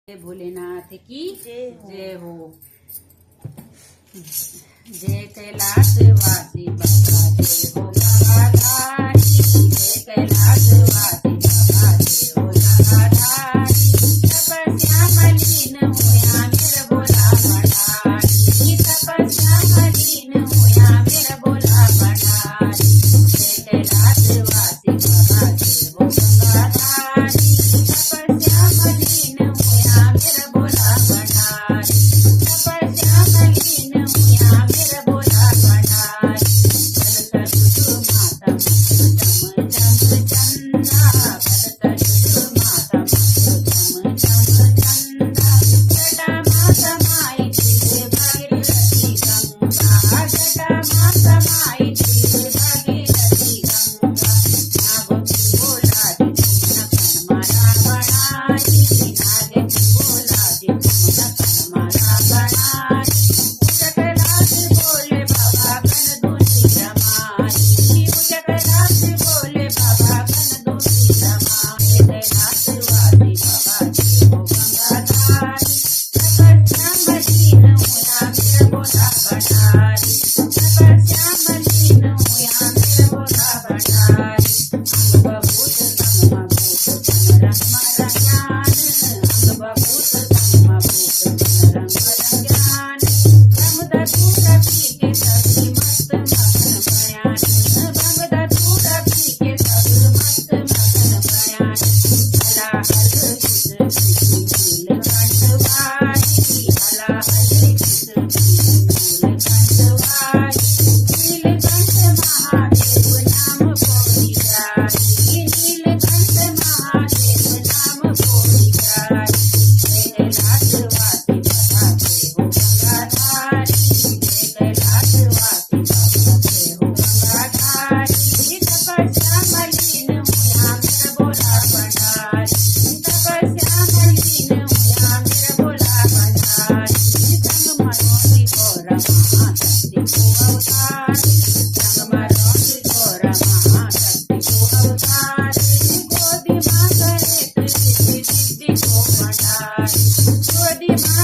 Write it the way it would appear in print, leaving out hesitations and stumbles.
जय भोलेनाथ की जय हो। जय कैलाशवासी बाबा जय हो गंगाधारी, जय कैलाशवासी बाबा जय हो गंगाधारी। तपस्या मलिन हुआ मेरा भोला भंडारी, तपस्या मलिन हुआ मेरा भोला भंडारी। जय कैलाशवासी बाबा जय हो गंगाधारी, तपस्या मलिन हुआ मेरा भोला भंडारी, तपस्या मलिन हुआ मेरा भोला भंडारी। चल चल माता चम चम चंदा, चल चल माता चम चम चंदा। जटा माता माई तिल भागीरथी गंगा, जटा माता माई तिल भागीरथी गंगा। नागोती बोला दी तुम मारा बनाई, नागोती बोला दी तुम मारा बनाई। उचकलास बोले बाबा बन दूसरी रमाई, उचकलास बोले बाबा बन दूसरी रमाई। कैलाशवासी बाबा जय हो गंगाधारी, तपस्या मलिन हुआ मेरा भोला भंडारी, तपस्या मलिन हुआ मेरा भोला भंडारी। अंग बभूत तम भूत तन रंग ज्ञान, अंग बभूत तम भूत तन रंग ज्ञान। भंग धतूरा पी के सब मस्त मगन बयान, भंग धतूरा पी के सब मस्त मगन बयान। हला हल किस नीलकंठ वारी, हला हल किस नीलकंठ वारी। नीलकंठ महादेव नाम पोरी जारी, नीलकंठ महादेव नाम पोरी जारी। जय कैलाशवासी बाबा जय हो गंगाधारी, जय कैलाशवासी बाबा जय हो गंगाधारी। तपस्या मलिन हुआ मेरा भोला भंडारी, तपस्या मलिन हुआ मेरा भोला भंडारी। संग मनोती गौर महाशक्ति को अवतारी, संग मनोती गौर महाशक्ति को अवतारी। गोदी माँ करे सिद्धि सिद्धि को भंडारी, गोदी माँ